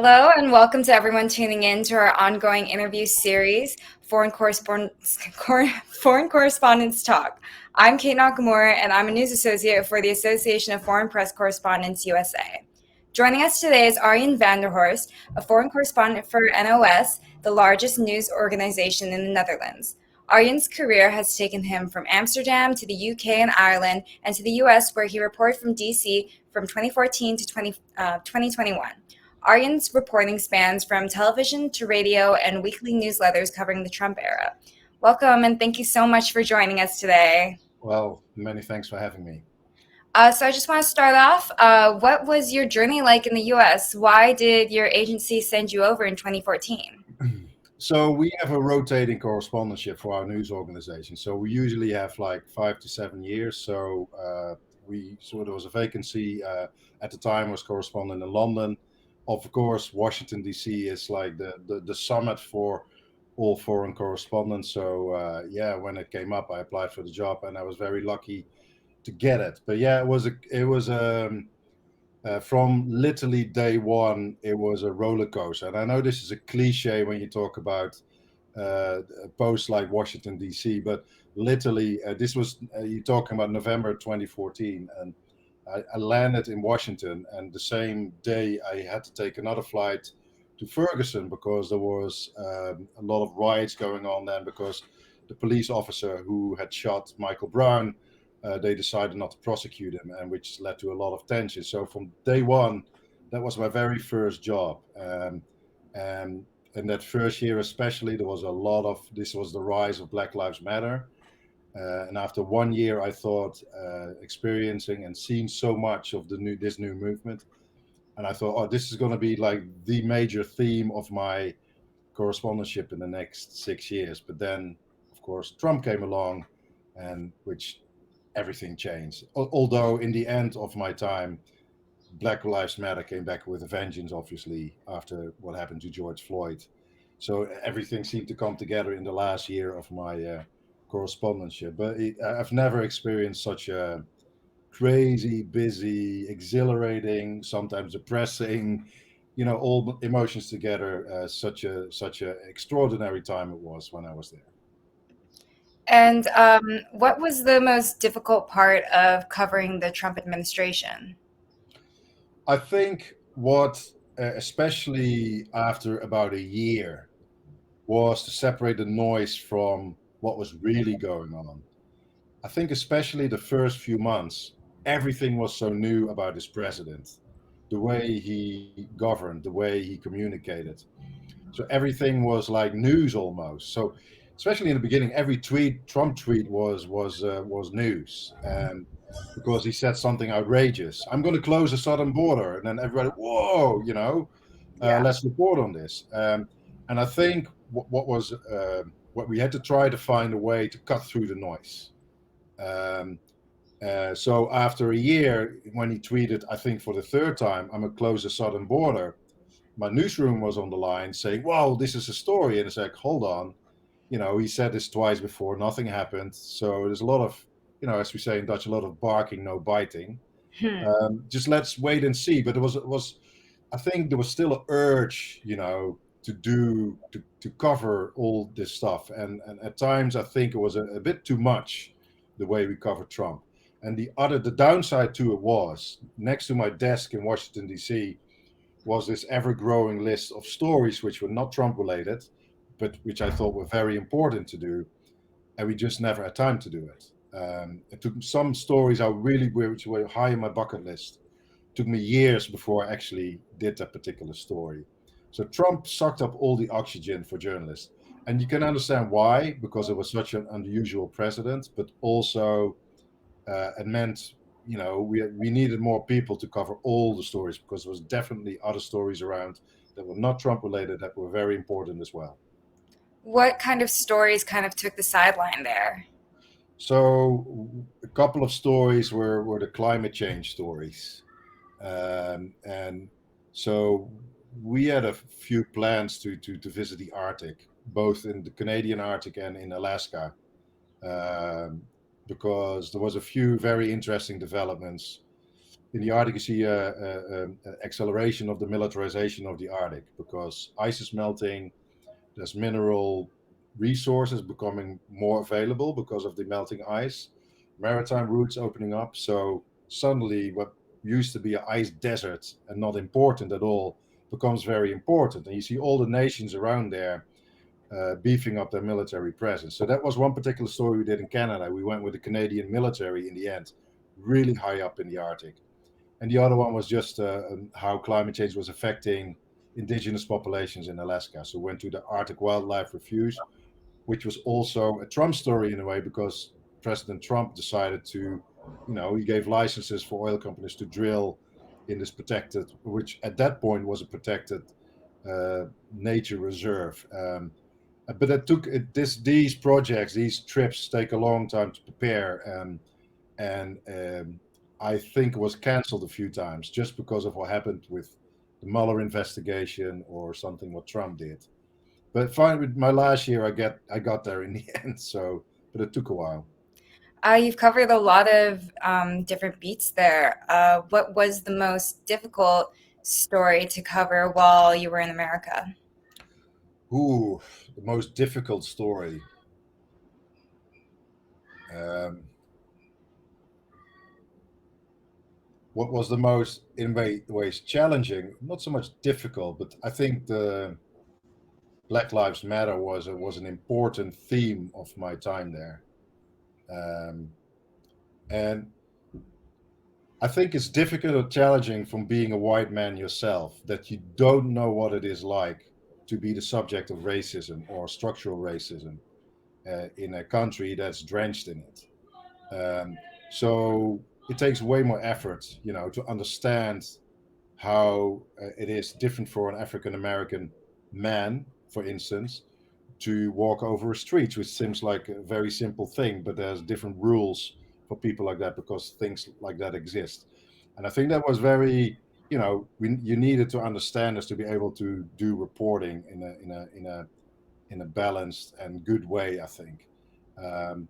Hello, and welcome to everyone tuning in to our ongoing interview series, Foreign Correspondents Talk. I'm Kate Nakamura, and I'm a news associate for the Association of Foreign Press Correspondents USA. Joining us today is Arjen van der Horst, a foreign correspondent for NOS, the largest news organization in the Netherlands. Arjen's career has taken him from Amsterdam to the UK and Ireland and to the US, where he reported from DC from 2014 to 2021. Arjen's reporting spans from television to radio and weekly newsletters covering the Trump era. Welcome, and thank you so much for joining us today. Well, many thanks for having me. So I just want to start off. What was your journey like in the U.S.? Why did your agency send you over in 2014? So we have a rotating correspondentship for our news organization. So we usually have like 5 to 7 years. There was a vacancy at the time. Was correspondent in London. Of course, Washington D.C. is like the summit for all foreign correspondents. So when it came up, I applied for the job, and I was very lucky to get it. But yeah, from literally day one, it was a roller coaster. And I know this is a cliche when you talk about posts like Washington D.C., but literally, this was you're talking about November 2014, and I landed in Washington, and the same day I had to take another flight to Ferguson because there was a lot of riots going on then because the police officer who had shot Michael Brown, they decided not to prosecute him, and which led to a lot of tension. So from day one, that was my very first job, and in that first year especially, there was a lot of this was the rise of Black Lives Matter, and after 1 year, I thought experiencing and seeing so much of this new movement, and I thought, oh, this is going to be like the major theme of my correspondentship in the next 6 years. But then, of course, Trump came along, and which everything changed. Although in the end of my time, Black Lives Matter came back with a vengeance, obviously, after what happened to George Floyd. So everything seemed to come together in the last year of my correspondentship. But I've never experienced such a crazy, busy, exhilarating, sometimes depressing, all emotions together. Such a extraordinary time it was when I was there. And what was the most difficult part of covering the Trump administration? I think what, especially after about a year, was to separate the noise from what was really going on. I think, especially the first few months, everything was so new about this president, the way he governed, the way he communicated. So everything was like news almost. So, especially in the beginning, every Trump tweet was news, because he said something outrageous. I'm going to close the southern border, and then everybody, whoa, Yeah. let's report on this. And I think what we had to try to find a way to cut through the noise. Um, so after a year, when he tweeted, I think for the third time, I'm going to close the southern border, my newsroom was on the line saying, "Wow, this is a story," and it's like, hold on, he said this twice before, nothing happened. So there's a lot of, as we say in Dutch, a lot of barking, no biting. Hmm. Just let's wait and see. But I think there was still an urge, to cover all this stuff, and at times I think it was a bit too much the way we covered Trump. And the downside to it was next to my desk in Washington D.C. was this ever-growing list of stories which were not Trump related, but which I thought were very important to do, and we just never had time to do it. It took some stories which were high on my bucket list. It took me years before I actually did that particular story. So Trump sucked up all the oxygen for journalists, and you can understand why, because it was such an unusual president, but also it meant we needed more people to cover all the stories, because there was definitely other stories around that were not Trump related that were very important as well. What kind of stories kind of took the sideline there? So a couple of stories were the climate change stories, and so we had a few plans to visit the Arctic, both in the Canadian Arctic and in Alaska, um, because there was a few very interesting developments in the Arctic, you see an acceleration of the militarization of the Arctic because ice is melting. There's mineral resources becoming more available because of the melting ice. Maritime routes opening up. So suddenly, what used to be an ice desert and not important at all becomes very important. And you see all the nations around there beefing up their military presence. So that was one particular story we did in Canada. We went with the Canadian military in the end, really high up in the Arctic. And the other one was just how climate change was affecting indigenous populations in Alaska. So went to the Arctic Wildlife Refuge, which was also a Trump story in a way because President Trump decided to, he gave licenses for oil companies to drill in this protected, which at that point was a protected nature reserve. But it took these projects, these trips take a long time to prepare, and I think it was cancelled a few times just because of what happened with the Mueller investigation or something what Trump did. But finally, with my last year, I got there in the end. So, but it took a while. You've covered a lot of different beats there. What was the most difficult story to cover while you were in America? Ooh, the most difficult story. Um, what was the most, in ways, challenging? Not so much difficult, but I think the Black Lives Matter was an important theme of my time there. Um, and I think it's difficult or challenging from being a white man yourself that you don't know what it is like to be the subject of racism or structural racism in a country that's drenched in it. Um, so it takes way more effort, to understand how it is different for an African American man, for instance, to walk over a street, which seems like a very simple thing, but there's different rules for people like that because things like that exist. And I think that was very, you needed to understand this to be able to do reporting in a balanced and good way, I think. Um,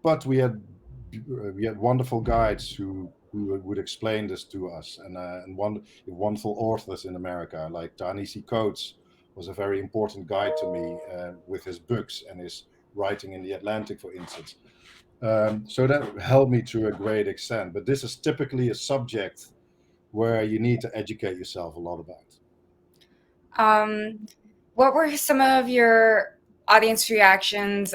but we had wonderful guides who would explain this to us, and wonderful authors in America like Ta-Nehisi Coates was a very important guide to me with his books and his writing in the Atlantic, for instance. So that helped me to a great extent. But this is typically a subject where you need to educate yourself a lot about. Um, what were some of your audience reactions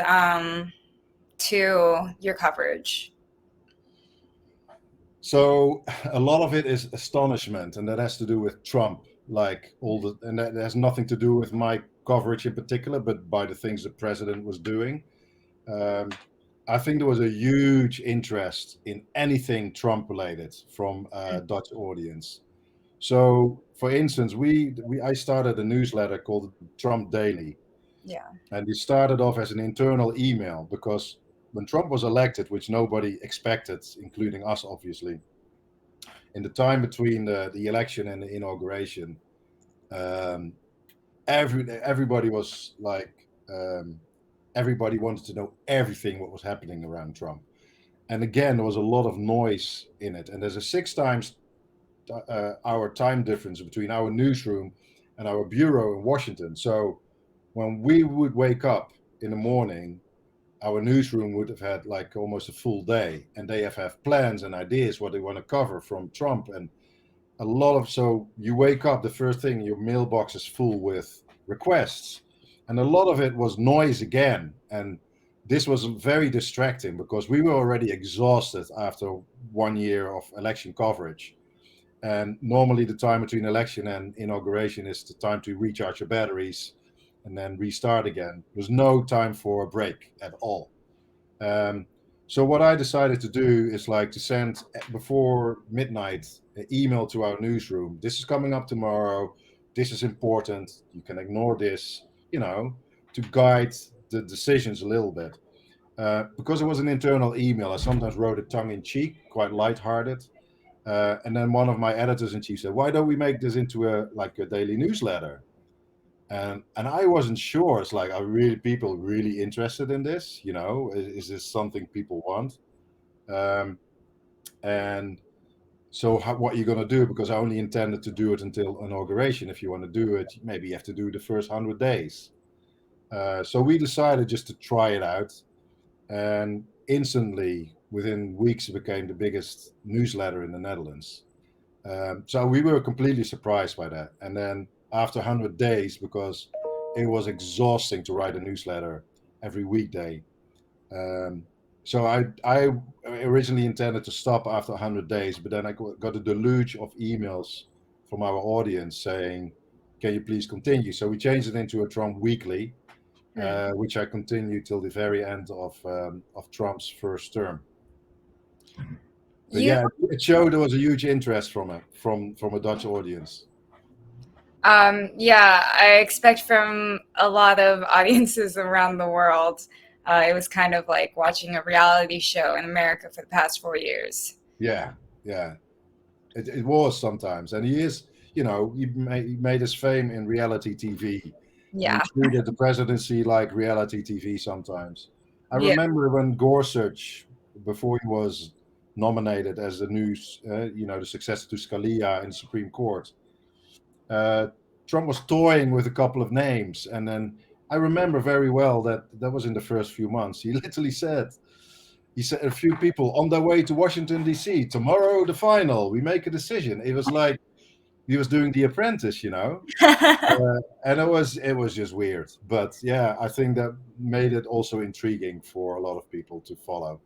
to your coverage? So a lot of it is astonishment, and that has to do with Trump, and that has nothing to do with my coverage in particular, but by the things the president was doing. Um, I think there was a huge interest in anything Trump related from a Dutch audience. So, for instance, I started a newsletter called Trump Daily, Yeah. and it started off as an internal email because when Trump was elected, which nobody expected, including us, obviously, in the time between the election and the inauguration, um, everybody was like, everybody wanted to know everything what was happening around Trump. And again, there was a lot of noise in it. And there's a 6 times hour time difference between our newsroom and our bureau in Washington. So when we would wake up in the morning, our newsroom would have had like almost a full day, and they have plans and ideas what they want to cover from Trump. And so you wake up, the first thing, your mailbox is full with requests, and a lot of it was noise again. And this was very distracting because we were already exhausted after 1 year of election coverage. And normally the time between election and inauguration is the time to recharge your batteries and then restart again. There's no time for a break at all. um, so what I decided to do is like to send before midnight an email to our newsroom. This is coming up tomorrow. This is important. You can ignore this, to guide the decisions a little bit. Because it was an internal email, I sometimes wrote it tongue in cheek, quite lighthearted. And then one of my editors in chief said, "Why don't we make this into a daily newsletter?" And I wasn't sure. It's like, are really people really interested in this? Is this something people want? Um, and So what are you going to do? Because I only intended to do it until inauguration. If you want to do it, maybe you have to do the first 100 days. So we decided just to try it out. And instantly, within weeks, it became the biggest newsletter in the Netherlands. So we were completely surprised by that. And then after 100 days, because it was exhausting to write a newsletter every weekday, um, so I originally intended to stop after 100 days, but then I got a deluge of emails from our audience saying, "Can you please continue?" So we changed it into a Trump Weekly, Hmm. which I continued till the very end of Trump's first term. But You yeah, it showed there was a huge interest from a Dutch audience. Yeah, I expect from a lot of audiences around the world. It was kind of like watching a reality show in America for the past 4 years. Yeah, yeah, it was sometimes, and he is, he made his fame in reality TV, and he Yeah, treated the presidency like reality TV sometimes. I yeah, remember when Gorsuch, before he was nominated as the the successor to Scalia in the Supreme Court, uh, Trump was toying with a couple of names, and then I remember very well that that was in the first few months. He literally said, he said a few people on their way to Washington D.C. tomorrow, the final. We make a decision. It was like he was doing The Apprentice, and it was just weird. But yeah, I think that made it also intriguing for a lot of people to follow.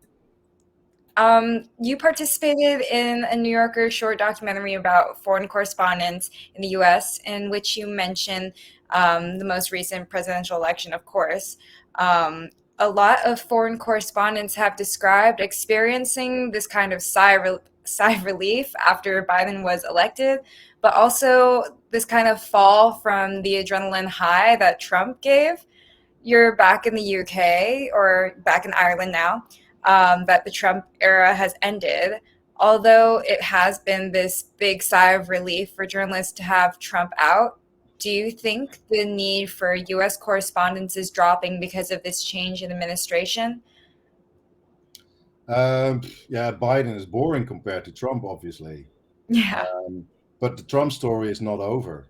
You participated in a New Yorker short documentary about foreign correspondents in the US, in which you mentioned the most recent presidential election, of course. Um, a lot of foreign correspondents have described experiencing this kind of sigh of relief after Biden was elected, but also this kind of fall from the adrenaline high that Trump gave. You're back in the UK or back in Ireland now, that the Trump era has ended. Although it has been this big sigh of relief for journalists to have Trump out, do you think the need for US correspondents is dropping because of this change in administration? Yeah, Biden is boring compared to Trump, obviously. Yeah, Um, but the Trump story is not over.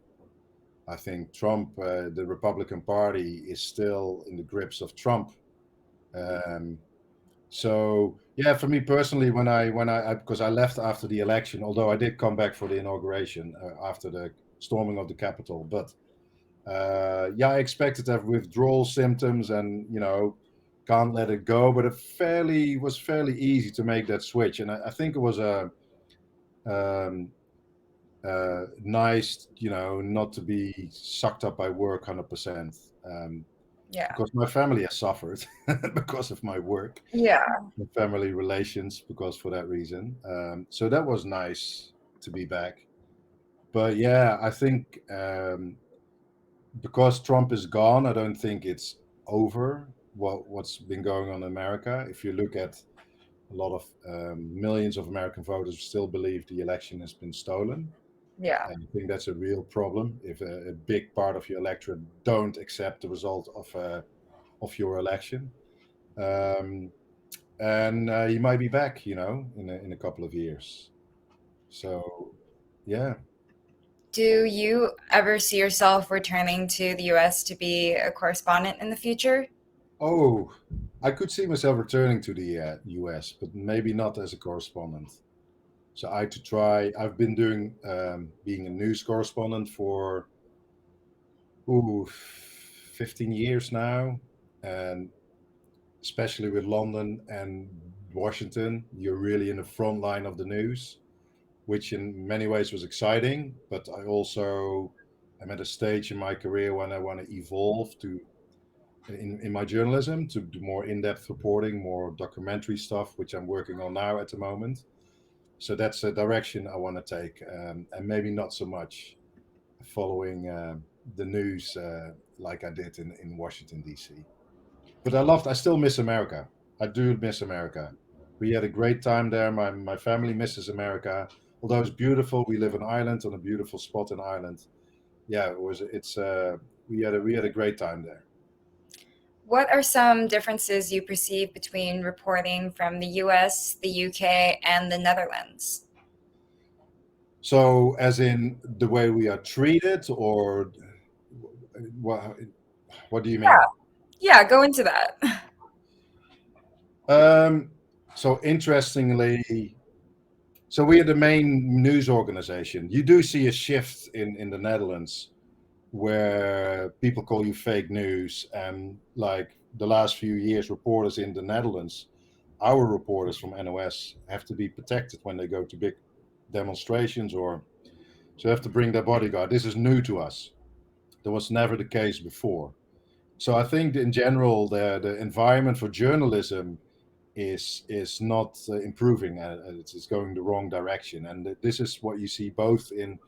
I think Trump, the Republican Party, is still in the grips of Trump. Um, so yeah, for me personally, because I left after the election, although I did come back for the inauguration after the storming of the Capitol, but yeah, I expected to have withdrawal symptoms and can't let it go, but it was fairly easy to make that switch, and I think it was a um, nice, not to be sucked up by work 100%. yeah, Because my family has suffered because of my work yeah. and family relations, because for that reason. So that was nice to be back. But yeah, I think because Trump is gone, I don't think it's over what's been going on in America. If you look at a lot of millions of American voters still believe the election has been stolen. Yeah. And I think that's a real problem if a big part of your electorate don't accept the result of your election. Um, and he might be back, in a couple of years. So, yeah. Do you ever see yourself returning to the US to be a correspondent in the future? Oh, I could see myself returning to the US, but maybe not as a correspondent. So I to try. I've been doing being a news correspondent for 15 years now, and especially with London and Washington, you're really in the front line of the news, which in many ways was exciting. But I also am at a stage in my career when I want to evolve in my journalism to do more in-depth reporting, more documentary stuff, which I'm working on now at the moment. So that's a direction I want to take, and maybe not so much following the news like I did in Washington D.C. But I still miss America. I do miss America. We had a great time there. My family misses America. Although it's beautiful, we live in Ireland on a beautiful spot in Ireland. Yeah, we had a great time there. What are some differences you perceive between reporting from the US, the UK, and the Netherlands? So, as in the way we are treated, or what? What do you Yeah, mean? yeah, go into that. Um, so, interestingly, so we are the main news organization. You do see a shift in the Netherlands where people call you fake news, and like the last few years, reporters in the Netherlands, our reporters from NOS have to be protected when they go to big demonstrations, or so have to bring their bodyguard. This is new to us. That was never the case before. So I think in general the environment for journalism is not improving. It's going the wrong direction, and this is what you see both in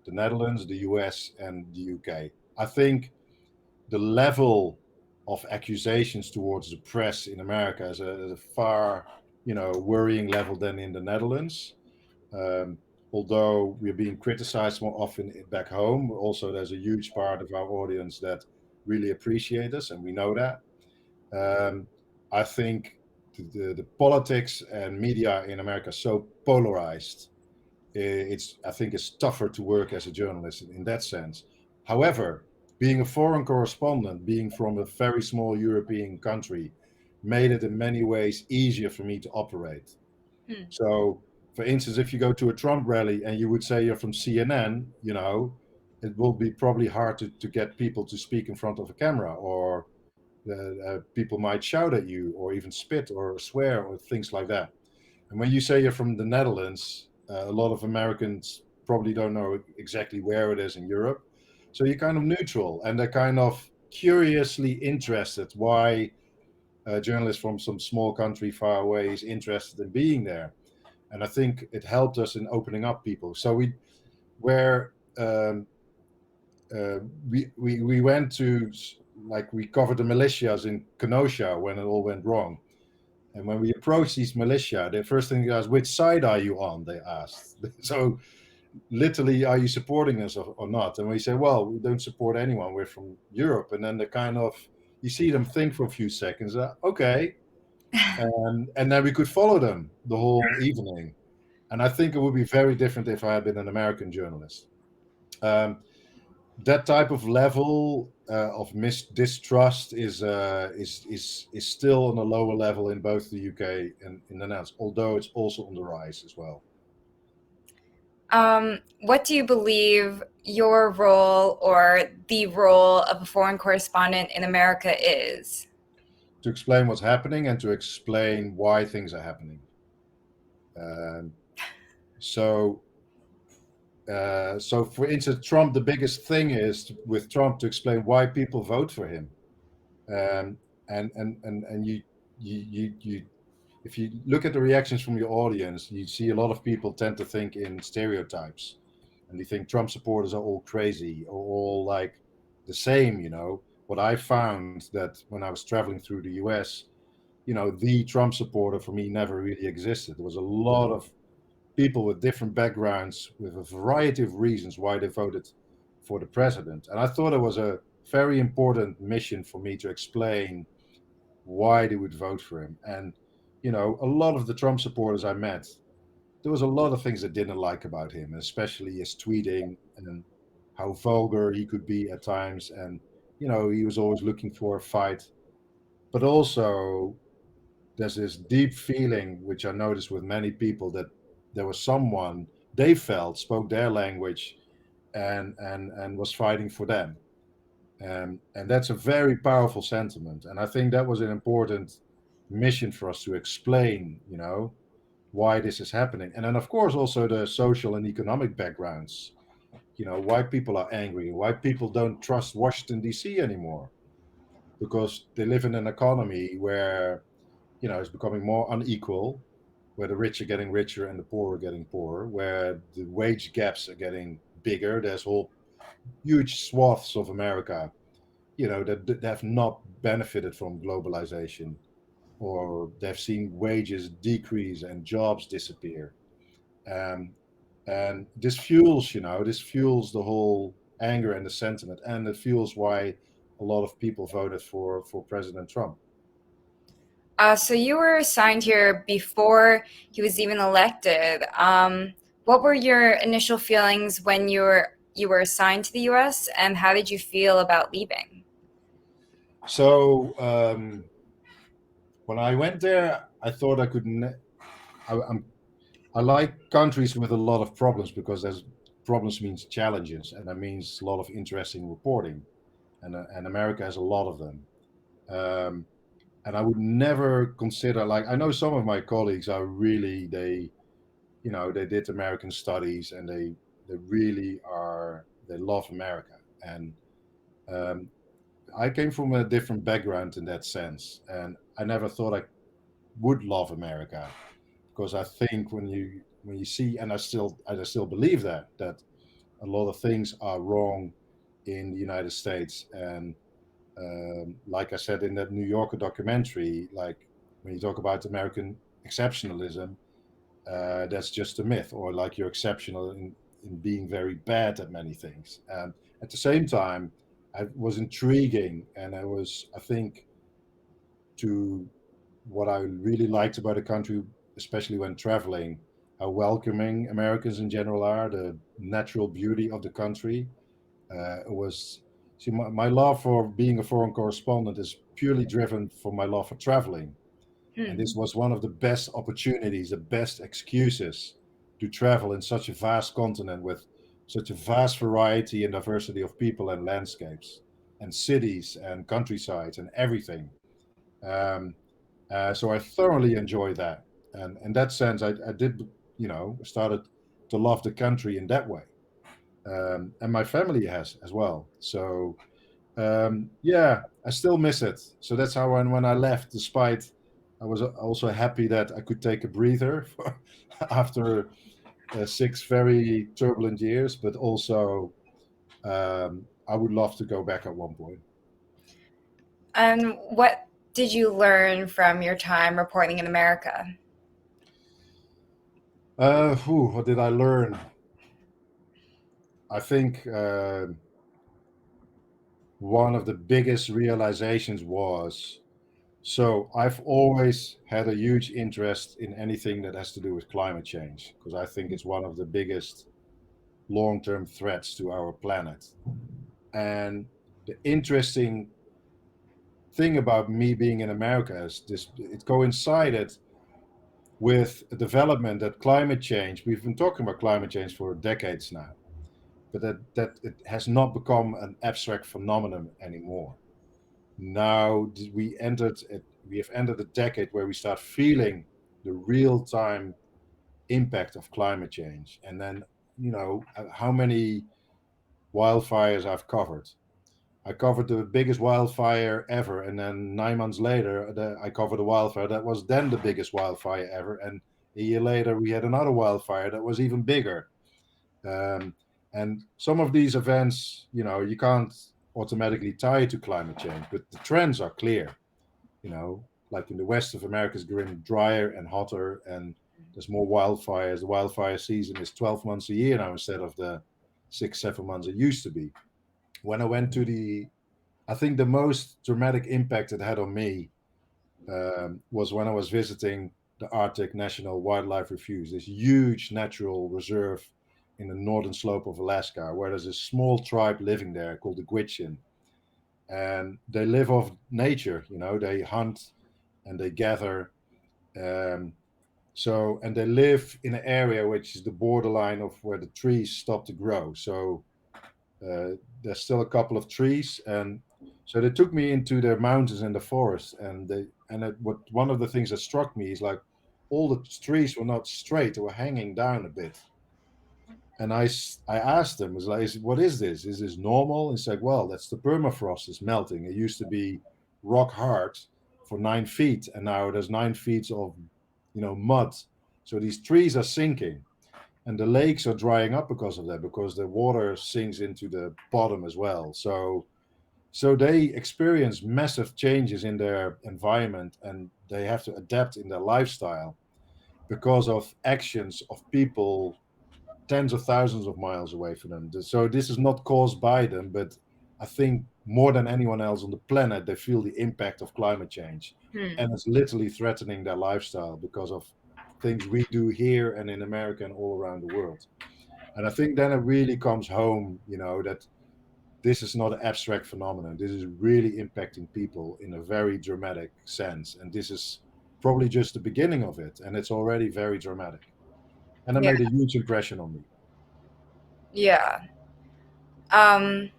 the Netherlands, the US, and the UK. I think the level of accusations towards the press in America is a far, worrying level than in the Netherlands. Um, Although we're being criticized more often back home, also there's a huge part of our audience that really appreciate us, and we know that. Um, I think the politics and media in America are so polarized. I think it's tougher to work as a journalist in that sense. However, being a foreign correspondent, being from a very small European country, made it in many ways easier for me to operate. Hmm. So, for instance, if you go to a Trump rally and you would say you're from CNN, it will be probably hard to get people to speak in front of a camera, or people might shout at you, or even spit or swear, or things like that. And when you say you're from the Netherlands, a lot of Americans probably don't know exactly where it is in Europe. So you're kind of neutral, and they're kind of curiously interested why a journalist from some small country far away is interested in being there. And I think it helped us in opening up people. So where uh, we went to, like, we covered the militias in Kenosha when it all went wrong. And when we approached these militia, the first thing they asked, which side are you on? They asked. So literally, are you supporting us or not? And we say, well, we don't support anyone. We're from Europe. And then they kind of, you see them think for a few seconds. Okay. And then we could follow them the whole evening. And I think it would be very different if I had been an American journalist. Um, that type of level of distrust is still on a lower level in both the UK and in the Netherlands, although it's also on the rise as well. What do you believe your role or the role of a foreign correspondent in America is? To explain what's happening and to explain why things are happening. Um, so, so for instance, Trump, the biggest thing is with Trump to explain why people vote for him. Um, and you if you look at the reactions from your audience, you see a lot of people tend to think in stereotypes, and they think Trump supporters are all crazy or all like the same. What I found that when I was traveling through the US, the Trump supporter for me never really existed. There was a lot of people with different backgrounds with a variety of reasons why they voted for the president, and I thought it was a very important mission for me to explain why they would vote for him. And a lot of the Trump supporters I met, there was a lot of things I didn't like about him, especially his tweeting and how vulgar he could be at times. And he was always looking for a fight. But also, there's this deep feeling, which I noticed with many people, that there was someone they felt spoke their language and was fighting for them. And that's a very powerful sentiment. And I think that was an important mission for us to explain, why this is happening. And then, of course, also the social and economic backgrounds, why people are angry, why people don't trust Washington, D.C. anymore, because they live in an economy where, it's becoming more unequal, where the rich are getting richer and the poor are getting poorer, where the wage gaps are getting bigger. There's whole huge swaths of America that have not benefited from globalization, or they've seen wages decrease and jobs disappear. Um, and this fuels the whole anger and the sentiment, and it fuels why a lot of people voted for President Trump. So you were assigned here before he was even elected. What were your initial feelings when you were assigned to the U.S., and how did you feel about leaving? So when I went there, I thought I could. I like countries with a lot of problems because there's problems means challenges, and that means a lot of interesting reporting, and America has a lot of them. Um, and I would never consider, like, I know some of my colleagues are really, they did American studies, and they really are, they love America. And um, I came from a different background in that sense, and I never thought I would love America, because I think when you see, and I still believe that a lot of things are wrong in the United States. And like I said in that New Yorker documentary, like when you talk about American exceptionalism, that's just a myth, or like you're exceptional in being very bad at many things. And at the same time, it was intriguing, and I think, to what I really liked about the country, especially when traveling, how welcoming Americans in general are, the natural beauty of the country. It was, see, my love for being a foreign correspondent is purely driven from my love for traveling. And this Hmm. was one of the best opportunities, the best excuses to travel in such a vast continent with such a vast variety and diversity of people and landscapes and cities and countrysides and everything. Um, so I thoroughly enjoyed that. And in that sense, I did, started to love the country in that way. And my family has as well. So yeah, I still miss it. So that's how, when I left, despite I was also happy that I could take a breather after 6 very turbulent years, but also I would love to go back at one point. And what did you learn from your time reporting in America? What did I learn? I think one of the biggest realizations was, so I've always had a huge interest in anything that has to do with climate change, because I think it's one of the biggest long-term threats to our planet. And the interesting thing about me being in America is this: it coincided with a development that climate change. We've been talking about climate change for decades now, but that it has not become an abstract phenomenon anymore. Now we have entered a decade where we start feeling the real-time impact of climate change. And then, how many wildfires I've covered. I covered the biggest wildfire ever, and then 9 months later, I covered a wildfire that was then the biggest wildfire ever, and a year later we had another wildfire that was even bigger. Um, and some of these events, you can't automatically tie to climate change, but the trends are clear. Like in the west of America, it's getting drier and hotter, and there's more wildfires. The wildfire season is 12 months a year now instead of the 6, 7 months it used to be. When I went to I think the most dramatic impact it had on me was when I was visiting the Arctic National Wildlife Refuge, this huge natural reserve in the northern slope of Alaska, where there's a small tribe living there called the Gwich'in. And they live off nature, they hunt and they gather. Um, and they live in an area which is the borderline of where the trees stop to grow. So there's still a couple of trees, and so they took me into their mountains and the forest, what one of the things that struck me is, like, all the trees were not straight; they were hanging down a bit. And I asked them, was like, what is this? Is this normal? It's like, well, that's the permafrost is melting. It used to be rock hard for 9 feet, and now there's 9 feet of, mud. So these trees are sinking, and the lakes are drying up because of that, because the water sinks into the bottom as well. So they experience massive changes in their environment, and they have to adapt in their lifestyle because of actions of people tens of thousands of miles away from them. So this is not caused by them, but I think more than anyone else on the planet, they feel the impact of climate change, Hmm. and it's literally threatening their lifestyle because of things we do here and in America and all around the world. And I think then it really comes home, that this is not an abstract phenomenon. This is really impacting people in a very dramatic sense. And this is probably just the beginning of it. And it's already very dramatic. And it Yeah. made a huge impression on me. Yeah. Um,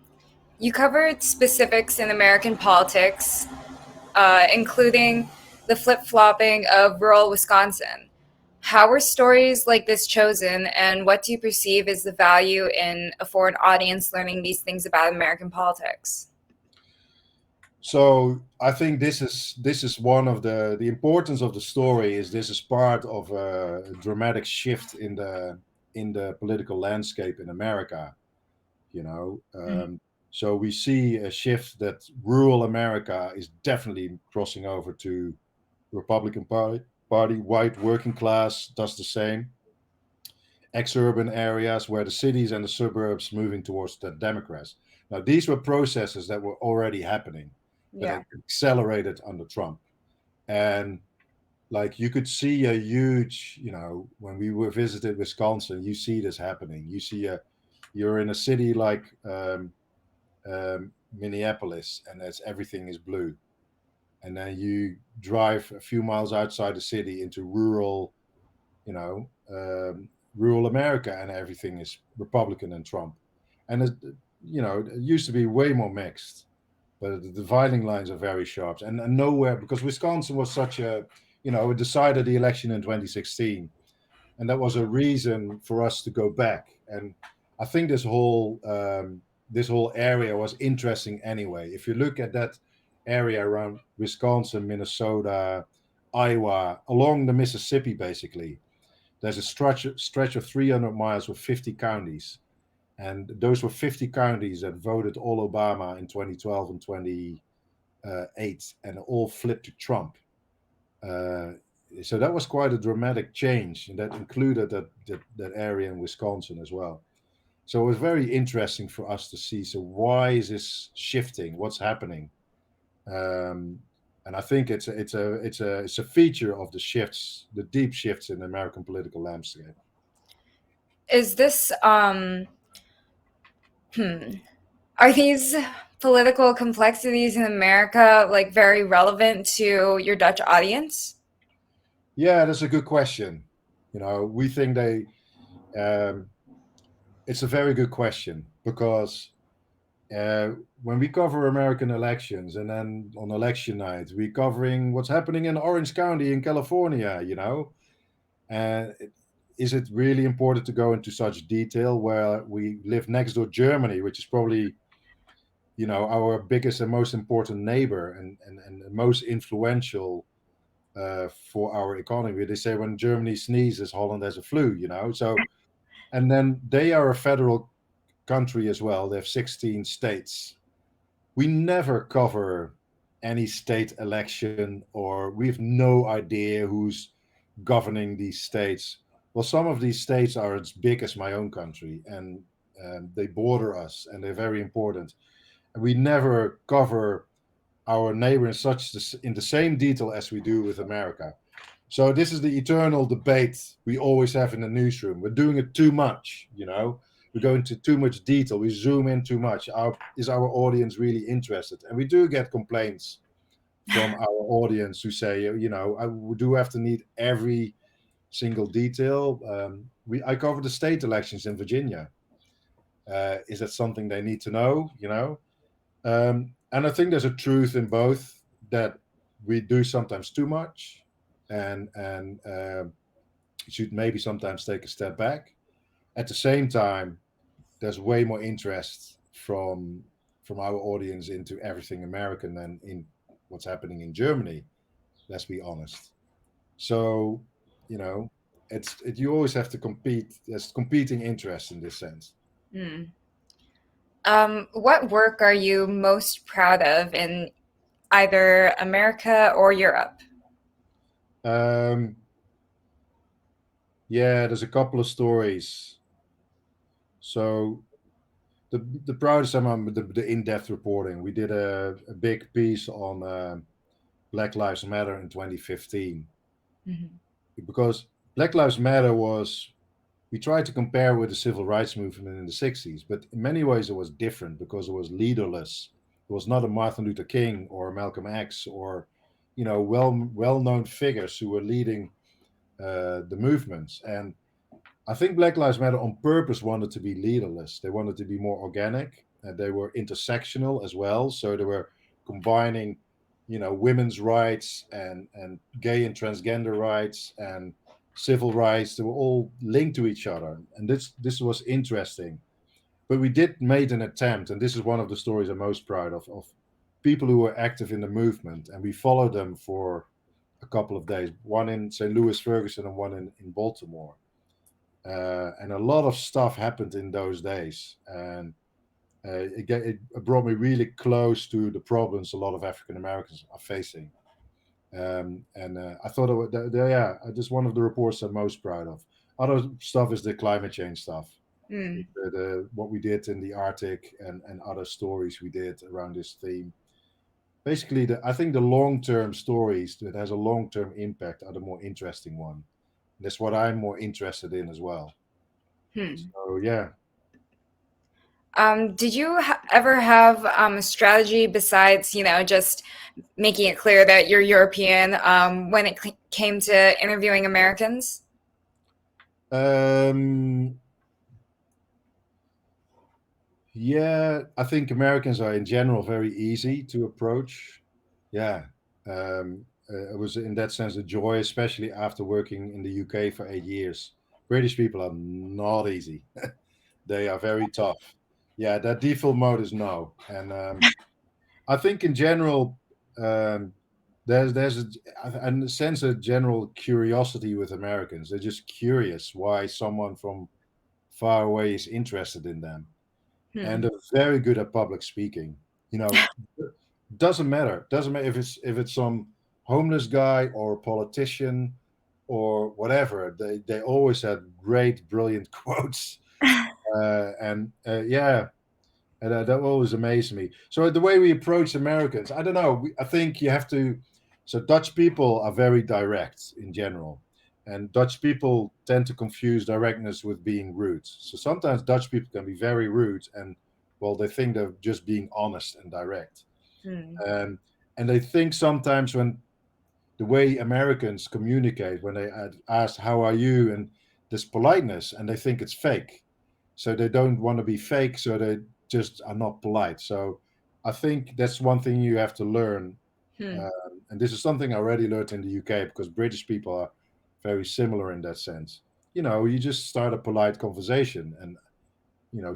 you covered specifics in American politics, including the flip flopping of rural Wisconsin. How were stories like this chosen, and what do you perceive as the value in a foreign audience learning these things about American politics? So I think this is one of the importance of the story is this is part of a dramatic shift in the political landscape in America. You know, Mhm. so we see a shift that rural America is definitely crossing over to Republican Party. White working class does the same. Ex-urban areas where the cities and the suburbs moving towards the Democrats. Now, these were processes that were already happening, but Yeah. it accelerated under Trump. And like you could see a huge, when we were visited Wisconsin, you see this happening. You're in a city like Minneapolis, and everything is blue. And then you drive a few miles outside the city into you know, rural America, and everything is Republican and Trump. And it used to be way more mixed, but the dividing lines are very sharp. And nowhere, because Wisconsin was such it decided the election in 2016, and that was a reason for us to go back. And I think this whole area was interesting anyway. If you look at that area around Wisconsin, Minnesota, Iowa, along the Mississippi, basically, there's a stretch of 300 miles with 50 counties, and those were 50 counties that voted all Obama in 2012 and 2008, and all flipped to Trump. Uh, so that was quite a dramatic change, and that included that area in Wisconsin as well. So it was very interesting for us to see. So why is this shifting? What's happening? Um, and I think it's a feature of the shifts, the deep shifts in the American political landscape. Is this hmm, are these political complexities in America like very relevant to your Dutch audience? Yeah, that's a good question. We think um, it's a very good question because uh, when we cover American elections, and then on election night, we're covering what's happening in Orange County in California, and is it really important to go into such detail where we live next door Germany, which is probably, our biggest and most important neighbor, and the most influential for our economy. They say when Germany sneezes, Holland has a flu. So, and then they are a federal country as well. They have 16 states. We never cover any state election, or we have no idea who's governing these states. Well, some of these states are as big as my own country, and they border us, and they're very important. And we never cover our neighbor in the same detail as we do with America. So this is the eternal debate we always have in the newsroom. We're doing it too much. We go into too much detail. We zoom in too much. Is our audience really interested? And we do get complaints from our audience who say, I do have to need every single detail. I cover the state elections in Virginia. Is that something they need to know? And I think there's a truth in both, that we do sometimes too much, and should maybe sometimes take a step back. At the same time, there's way more interest from our audience into everything American than in what's happening in Germany. Let's be honest. So, you know, you always have to compete. There's competing interests in this sense. Hmm. What work are you most proud of in either America or Europe? Um, yeah, there's a couple of stories. So the proudest I'm the in-depth reporting. We did a big piece on Black Lives Matter in 2015, Mhm. because Black Lives Matter was, we tried to compare with the civil rights movement in the 60s, but in many ways it was different because it was leaderless. It was not a Martin Luther King or Malcolm X or, well known figures who were leading the movements. And I think Black Lives Matter on purpose wanted to be leaderless. They wanted to be more organic, and they were intersectional as well. So they were combining, women's rights and gay and transgender rights and civil rights. They were all linked to each other, and this was interesting. But we did made an attempt, and this is one of the stories I'm most proud of people who were active in the movement, and we followed them for a couple of days. One in St. Louis, Ferguson, and one in Baltimore. And a lot of stuff happened in those days, and it brought me really close to the problems a lot of African Americans are facing. And I thought, yeah, just one of the reports I'm most proud of. Other stuff is the climate change stuff, Hmm. what we did in the Arctic, and other stories we did around this theme. Basically, I think the long-term stories that has a long-term impact are the more interesting one. That's what I'm more interested in as well. Hmm. So yeah. Did you ever have a strategy besides, just making it clear that you're European when it came to interviewing Americans? Um, yeah, I think Americans are in general very easy to approach. Yeah. It was in that sense a joy, especially after working in the UK for 8 years. British people are not easy. They are very tough. Yeah, that default mode is no. And I think in general, um, there's a sense of general curiosity with Americans. They're just curious why someone from far away is interested in them, and Hmm. they're very good at public speaking. You know, doesn't matter if it's some homeless guy or a politician or whatever. They always had great, brilliant quotes, and yeah, and that always amazed me. So the way we approach Americans, I don't know. I think you have to. So Dutch people are very direct in general, and Dutch people tend to confuse directness with being rude. So sometimes Dutch people can be very rude, and well, they think they're just being honest and direct. Hmm. Um, and they think sometimes when the way Americans communicate, when they ask "How are you?" and this politeness, and they think it's fake, so they don't want to be fake, so they just are not polite. So I think that's one thing you have to learn, Hmm. and this is something I already learned in the UK because British people are very similar in that sense. You just start a polite conversation and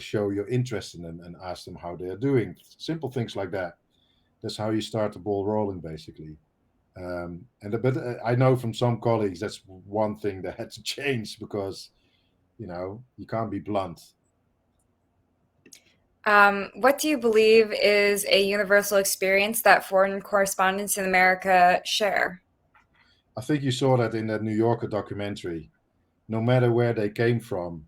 show your interest in them and ask them how they are doing. Simple things like that. That's how you start the ball rolling, basically. But I know from some colleagues that's one thing that had to change because you can't be blunt. What do you believe is a universal experience that foreign correspondents in America share? I think you saw that in that New Yorker documentary. No matter where they came from,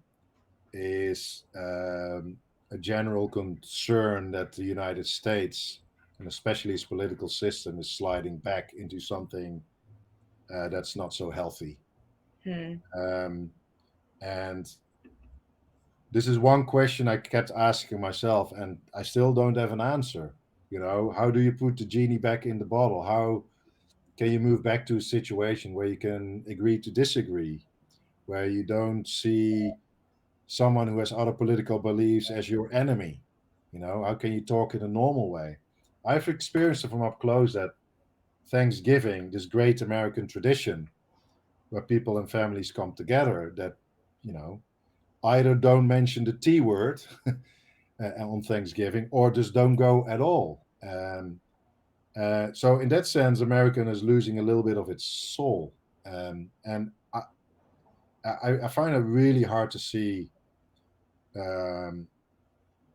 is a general concern that the United States, and especially its political system, is sliding back into something that's not so healthy. Hmm. Um, and this is one question I kept asking myself, and I still don't have an answer. How do you put the genie back in the bottle? How can you move back to a situation where you can agree to disagree, where you don't see someone who has other political beliefs as your enemy? How can you talk in a normal way? I've experienced it from up close that Thanksgiving, this great American tradition where people and families come together, that, you know, either don't mention the T word on Thanksgiving or just don't go at all. So in that sense, American is losing a little bit of its soul. And I find it really hard to see um,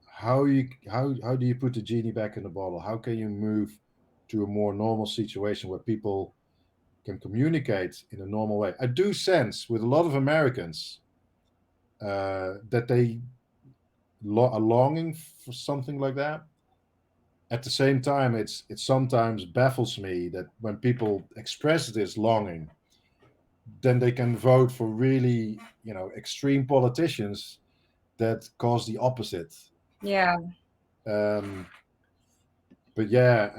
how do you put the genie back in the bottle? How can you move to a more normal situation where people can communicate in a normal way? I do sense with a lot of Americans that they are longing for something like that. At the same time, it sometimes baffles me that when people express this longing, then they can vote for really, extreme politicians that cause the opposite. Yeah. Um, but yeah,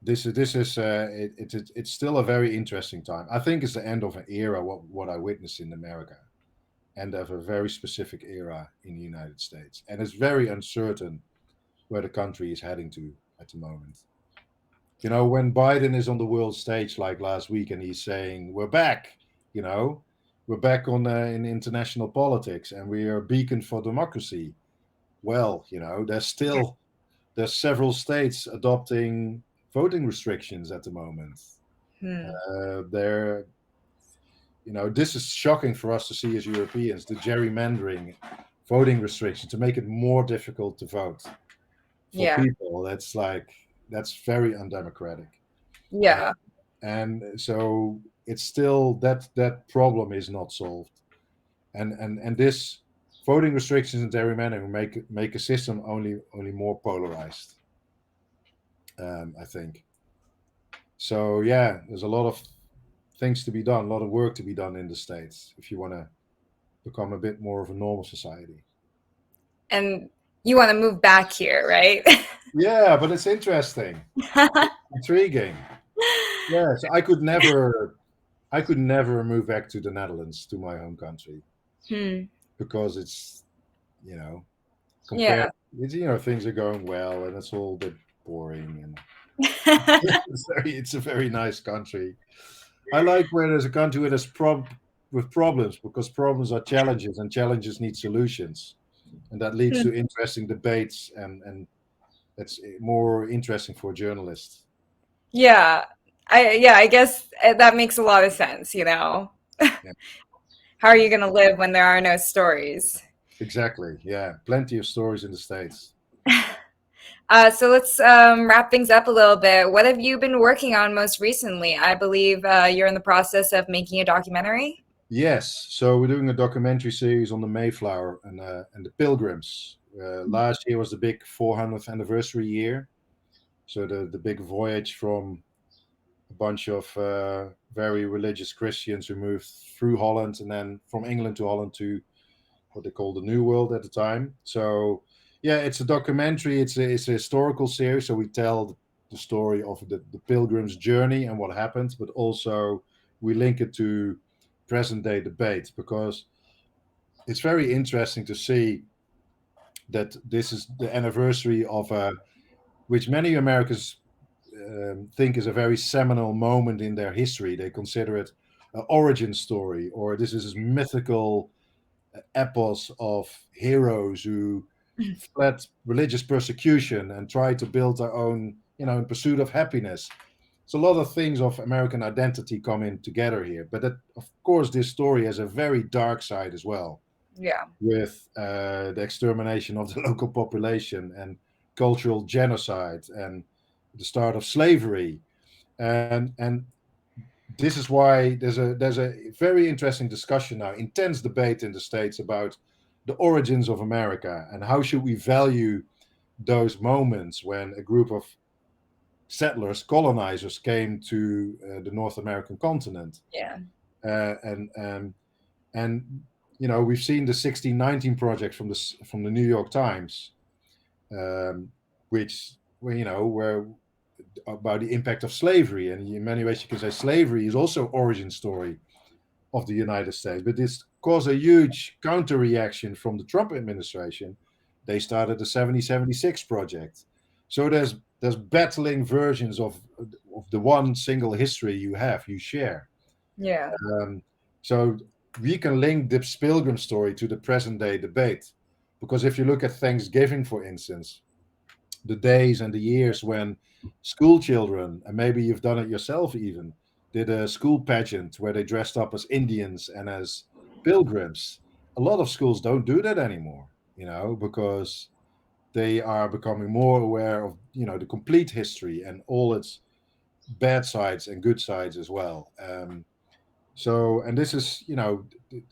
it's still a very interesting time. I think it's the end of an era. What I witnessed in America, and of a very specific era in the United States, and it's very uncertain where the country is heading to at the moment. When Biden is on the world stage like last week, and he's saying we're back, you know, we're back on in international politics, and we are a beacon for democracy. Well, there's several states adopting voting restrictions at the moment. Hmm. There, this is shocking for us to see as Europeans. The gerrymandering, voting restriction to make it more difficult to vote for Yeah. people. That's very undemocratic. Uh, Yeah. and so it's still that problem is not solved. And this voting restrictions and gerrymandering make a system only more polarized. I think so. Yeah, there's a lot of things to be done, a lot of work to be done in the states if you want to become a bit more of a normal society. And you want to move back here, right? Yeah, but it's interesting, intriguing. Yeah, so I could never move back to the Netherlands, to my home country, Hmm. because it's, you know, compared, Yeah. things are going well and it's all a bit boring, and it's a very nice country. I like where there's a country where with problems, because problems are challenges and challenges need solutions, and that leads to interesting debates, and that's more interesting for journalists. Yeah. I guess that makes a lot of sense, you know. Yeah, How are you going to live when there are no stories? exactly. Yeah, plenty of stories in the States. So let's wrap things up a little bit. What have you been working on most recently? I believe you're in the process of making a documentary. Yes, so we're doing a documentary series on the Mayflower and the Pilgrims. Last year was the big 400th anniversary year, so the big voyage from a bunch of very religious Christians who moved through Holland, and then from England to Holland to what they call the New World at the time. So yeah, it's a documentary. It's a historical series, so we tell the story of the Pilgrims' journey and what happened, but also we link it to present day debate, because it's very interesting to see that this is the anniversary of which many Americans think is a very seminal moment in their history. They consider it an origin story, or this is a mythical epos of heroes who fled religious persecution and tried to build their own, in pursuit of happiness. So a lot of things of American identity come in together here. But of course, this story has a very dark side as well, Yeah. with the extermination of the local population and cultural genocide and the start of slavery. And this is why there's a very interesting discussion now, intense debate in the States about the origins of America and how should we value those moments when a group of settlers, colonizers, came to the North American continent. Yeah. And we've seen the 1619 project from the New York Times, um, which where about the impact of slavery, and in many ways you can say slavery is also origin story of the United States. But this caused a huge counter reaction from the Trump administration. They started the 7076 project. So there's battling versions of the one single history you share. Yeah. Um, so we can link this pilgrim story to the present day debate, because if you look at Thanksgiving, for instance, the days and the years when school children, and maybe you've done it yourself even, did a school pageant where they dressed up as Indians and as pilgrims. A lot of schools don't do that anymore, because they are becoming more aware of, the complete history and all its bad sides and good sides as well. And this is,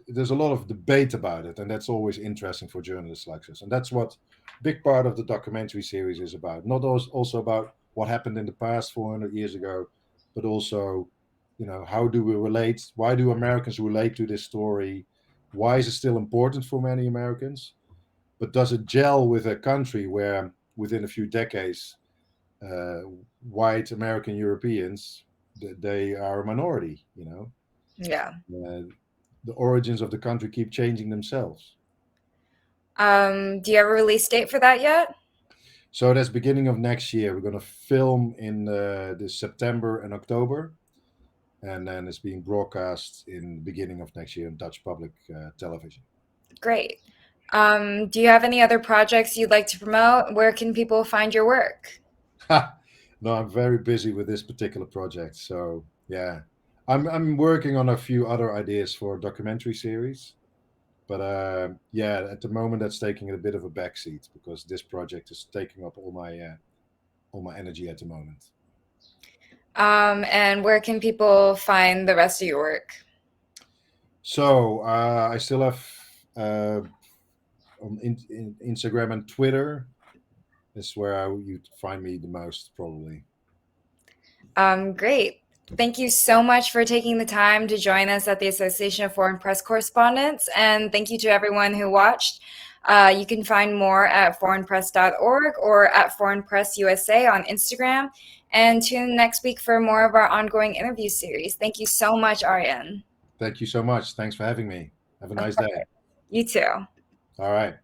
there's a lot of debate about it, and that's always interesting for journalists like us. And that's what big part of the documentary series is about. Not also about what happened in the past 400 years ago, but also, how do we relate? Why do Americans relate to this story? Why is it still important for many Americans? But does it gel with a country where within a few decades, uh, white American Europeans, they are a minority? Yeah. Uh, the origins of the country keep changing themselves. Do you have a release date for that yet? So that's beginning of next year. We're going to film in this September and October, and then it's being broadcast in the beginning of next year in Dutch public television. Great. Do you have any other projects you'd like to promote? Where can people find your work? No, I'm very busy with this particular project. So yeah, I'm working on a few other ideas for a documentary series, but yeah, at the moment that's taking a bit of a backseat because this project is taking up all my energy at the moment. And where can people find the rest of your work? So I still have uh, on Instagram and Twitter. Is where you'd find me the most probably. Great. Thank you so much for taking the time to join us at the Association of Foreign Press Correspondents, and thank you to everyone who watched. You can find more at foreignpress.org or at Foreign Press USA on Instagram, and tune in next week for more of our ongoing interview series. Thank you so much, Arjen. Thank you so much. Thanks for having me. Have a Of nice course. day. You too. All right.